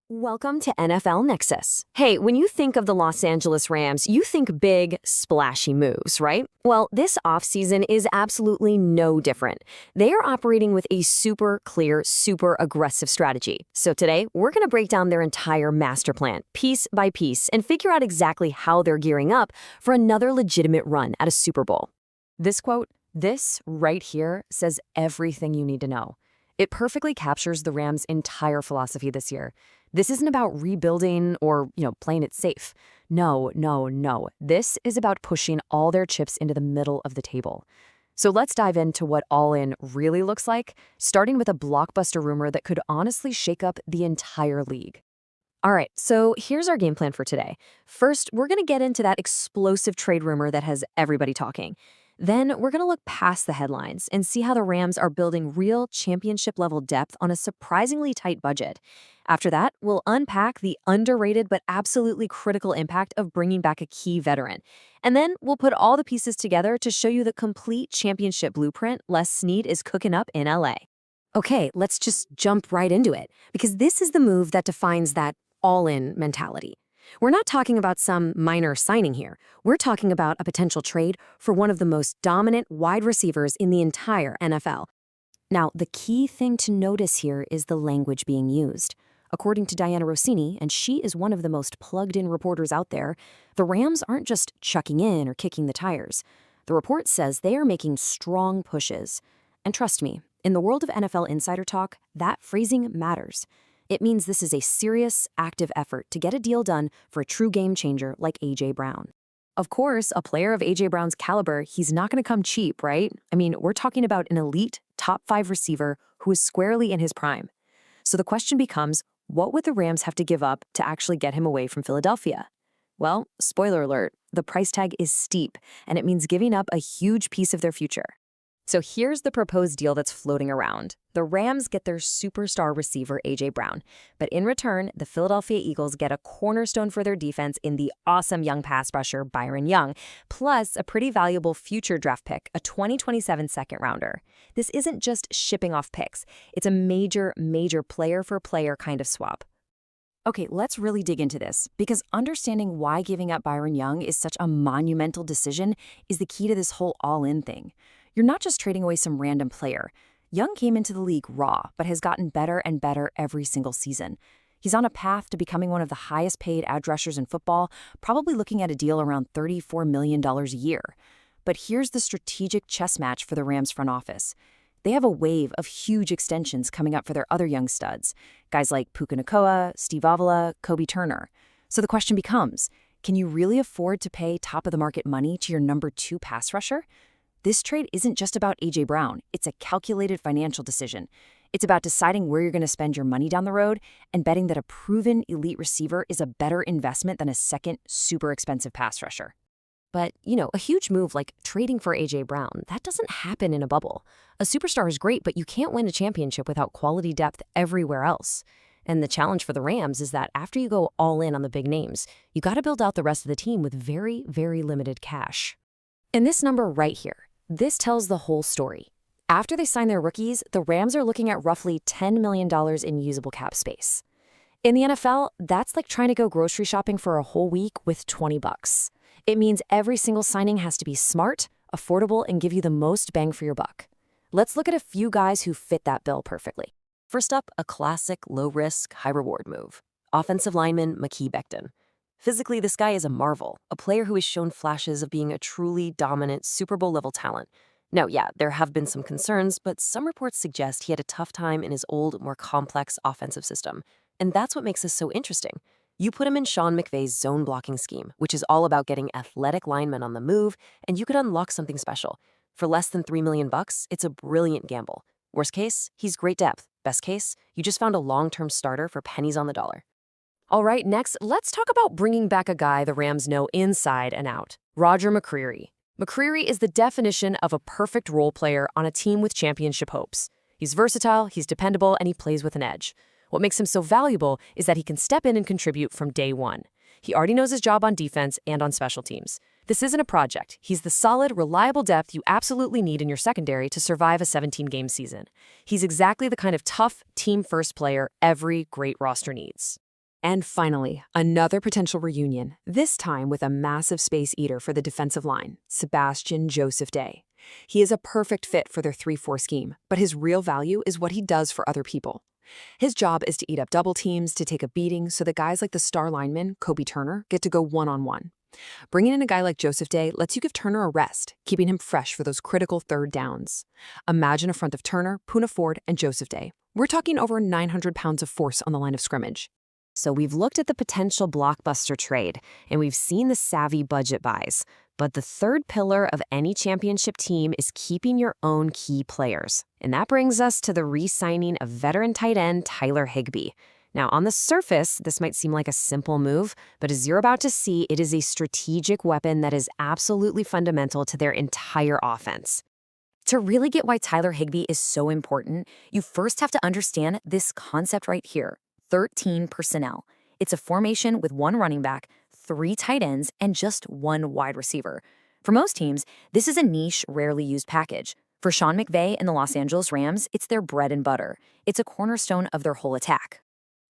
Welcome to NFL Nexus. Hey, when you think of the Los Angeles Rams, you think big, splashy moves, right? Well, this offseason is absolutely no different. They are operating with a super clear, super aggressive strategy. So today, we're going to break down their entire master plan, piece by piece, and figure out exactly how they're gearing up for another legitimate run at a Super Bowl. This quote, this right here, says everything you need to know. It perfectly captures the Rams' entire philosophy this year. This isn't about rebuilding or, playing it safe. No. This is about pushing all their chips into the middle of the table. So let's dive into what all-in really looks like, starting with a blockbuster rumor that could honestly shake up the entire league. All right, so here's our game plan for today. First, we're going to get into that explosive trade rumor that has everybody talking. Then we're going to look past the headlines and see how the Rams are building real championship-level depth on a surprisingly tight budget. After that, we'll unpack the underrated but absolutely critical impact of bringing back a key veteran. And then we'll put all the pieces together to show you the complete championship blueprint Les Snead is cooking up in LA. Okay, let's just jump right into it, because this is the move that defines that all-in mentality. We're not talking about some minor signing here. We're talking about a potential trade for one of the most dominant wide receivers in the entire NFL. Now, the key thing to notice here is the language being used. According to Diana Rossini, and she is one of the most plugged-in reporters out there, the Rams aren't just chucking in or kicking the tires. The report says they are making strong pushes. And trust me, in the world of NFL insider talk, that phrasing matters. It means this is a serious, active effort to get a deal done for a true game changer like A.J. Brown. Of course, a player of A.J. Brown's caliber, he's not going to come cheap, right? I mean, we're talking about an elite, top-5 receiver who is squarely in his prime. So the question becomes, what would the Rams have to give up to actually get him away from Philadelphia? Well, spoiler alert, the price tag is steep, and it means giving up a huge piece of their future. So here's the proposed deal that's floating around. The Rams get their superstar receiver, A.J. Brown. But in return, the Philadelphia Eagles get a cornerstone for their defense in the awesome young pass rusher, Byron Young, plus a pretty valuable future draft pick, a 2027 second-rounder. This isn't just shipping off picks. It's a major player-for-player kind of swap. Okay, let's really dig into this, because understanding why giving up Byron Young is such a monumental decision is the key to this whole all-in thing. You're not just trading away some random player. Young came into the league raw, but has gotten better and better every single season. He's on a path to becoming one of the highest paid edge rushers in football, probably looking at a deal around $34 million a year. But here's the strategic chess match for the Rams front office. They have a wave of huge extensions coming up for their other young studs, guys like Puka Nacua, Steve Avila, Kobe Turner. So the question becomes, can you really afford to pay top-of-the-market money to your number 2 pass rusher? This trade isn't just about A.J. Brown. It's a calculated financial decision. It's about deciding where you're going to spend your money down the road and betting that a proven elite receiver is a better investment than a second super expensive pass rusher. But, a huge move like trading for A.J. Brown, that doesn't happen in a bubble. A superstar is great, but you can't win a championship without quality depth everywhere else. And the challenge for the Rams is that after you go all in on the big names, you got to build out the rest of the team with very, very limited cash. And this number right here, this tells the whole story. After they sign their rookies, the Rams are looking at roughly $10 million in usable cap space. In the NFL, that's like trying to go grocery shopping for a whole week with $20. It means every single signing has to be smart, affordable, and give you the most bang for your buck. Let's look at a few guys who fit that bill perfectly. First up, a classic low-risk, high-reward move. Offensive lineman Mekhi Becton. Physically, this guy is a marvel, a player who has shown flashes of being a truly dominant Super Bowl-level talent. Now, yeah, there have been some concerns, but some reports suggest he had a tough time in his old, more complex offensive system. And that's what makes this so interesting. You put him in Sean McVay's zone blocking scheme, which is all about getting athletic linemen on the move, and you could unlock something special. For less than $3 million, it's a brilliant gamble. Worst case, he's great depth. Best case, you just found a long-term starter for pennies on the dollar. All right, next, let's talk about bringing back a guy the Rams know inside and out, Roger McCreary. McCreary is the definition of a perfect role player on a team with championship hopes. He's versatile, he's dependable, and he plays with an edge. What makes him so valuable is that he can step in and contribute from day one. He already knows his job on defense and on special teams. This isn't a project. He's the solid, reliable depth you absolutely need in your secondary to survive a 17-game season. He's exactly the kind of tough, team-first player every great roster needs. And finally, another potential reunion, this time with a massive space eater for the defensive line, Sebastian Joseph Day. He is a perfect fit for their 3-4 scheme, but his real value is what he does for other people. His job is to eat up double teams, to take a beating, so that guys like the star lineman, Kobe Turner, get to go one-on-one. Bringing in a guy like Joseph Day lets you give Turner a rest, keeping him fresh for those critical third downs. Imagine a front of Turner, Poona Ford, and Joseph Day. We're talking over 900 pounds of force on the line of scrimmage. So we've looked at the potential blockbuster trade, and we've seen the savvy budget buys. But the third pillar of any championship team is keeping your own key players. And that brings us to the re-signing of veteran tight end Tyler Higbee. Now, on the surface, this might seem like a simple move, but as you're about to see, it is a strategic weapon that is absolutely fundamental to their entire offense. To really get why Tyler Higbee is so important, you first have to understand this concept right here, 13 personnel. It's a formation with one running back, 3 tight ends, and just 1 wide receiver. For most teams, this is a niche, rarely used package. For Sean McVay and the Los Angeles Rams, it's their bread and butter. It's a cornerstone of their whole attack.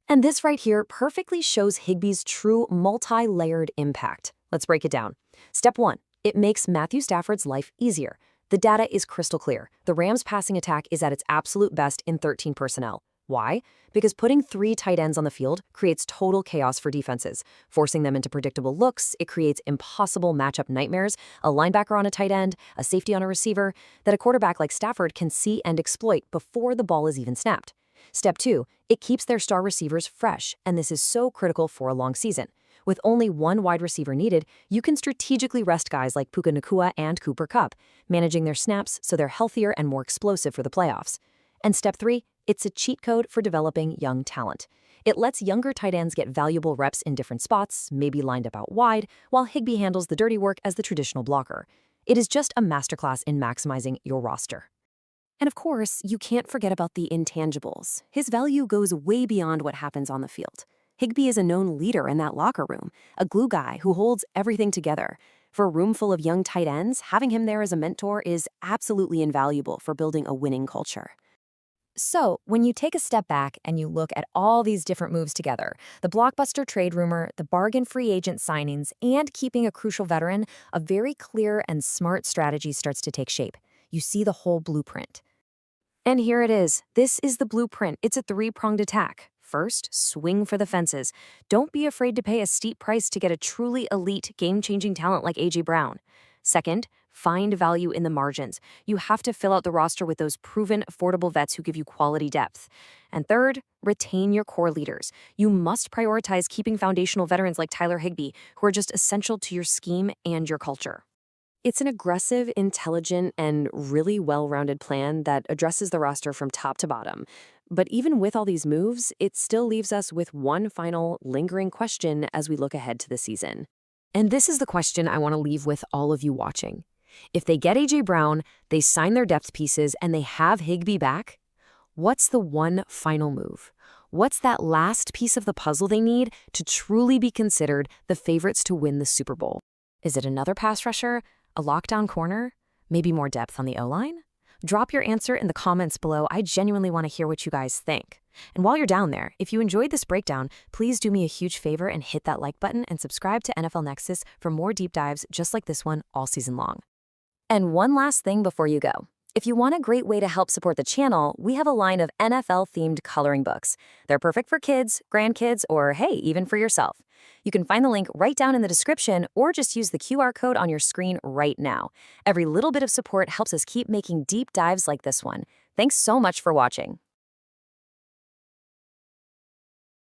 And this right here perfectly shows Higbee's true multi-layered impact. Let's break it down. Step 1, it makes Matthew Stafford's life easier. The data is crystal clear. The Rams' passing attack is at its absolute best in 13 personnel. Why? Because putting 3 tight ends on the field creates total chaos for defenses. Forcing them into predictable looks, it creates impossible matchup nightmares, a linebacker on a tight end, a safety on a receiver, that a quarterback like Stafford can see and exploit before the ball is even snapped. Step 2, it keeps their star receivers fresh, and this is so critical for a long season. With only 1 wide receiver needed, you can strategically rest guys like Puka Nacua and Cooper Kupp, managing their snaps so they're healthier and more explosive for the playoffs. And step 3, it's a cheat code for developing young talent. It lets younger tight ends get valuable reps in different spots, maybe lined up out wide, while Higbee handles the dirty work as the traditional blocker. It is just a masterclass in maximizing your roster. And of course, you can't forget about the intangibles. His value goes way beyond what happens on the field. Higbee is a known leader in that locker room, a glue guy who holds everything together. For a room full of young tight ends, having him there as a mentor is absolutely invaluable for building a winning culture. So, when you take a step back and you look at all these different moves together, the blockbuster trade rumor, the bargain free agent signings, and keeping a crucial veteran, a very clear and smart strategy starts to take shape. You see the whole blueprint. And here it is. This is the blueprint. It's a 3-pronged attack. First, swing for the fences. Don't be afraid to pay a steep price to get a truly elite, game-changing talent like A.J. Brown. Second, find value in the margins. You have to fill out the roster with those proven, affordable vets who give you quality depth. And third, retain your core leaders. You must prioritize keeping foundational veterans like Tyler Higbee, who are just essential to your scheme and your culture. It's an aggressive, intelligent, and really well-rounded plan that addresses the roster from top to bottom. But even with all these moves, it still leaves us with one final, lingering question as we look ahead to the season. And this is the question I want to leave with all of you watching. If they get A.J. Brown, they sign their depth pieces, and they have Higbee back, what's the one final move? What's that last piece of the puzzle they need to truly be considered the favorites to win the Super Bowl? Is it another pass rusher? A lockdown corner? Maybe more depth on the O-line? Drop your answer in the comments below. I genuinely want to hear what you guys think. And while you're down there, if you enjoyed this breakdown, please do me a huge favor and hit that like button and subscribe to NFL Nexus for more deep dives just like this one all season long. And one last thing before you go. If you want a great way to help support the channel, we have a line of NFL-themed coloring books. They're perfect for kids, grandkids, or hey, even for yourself. You can find the link right down in the description or just use the QR code on your screen right now. Every little bit of support helps us keep making deep dives like this one. Thanks so much for watching.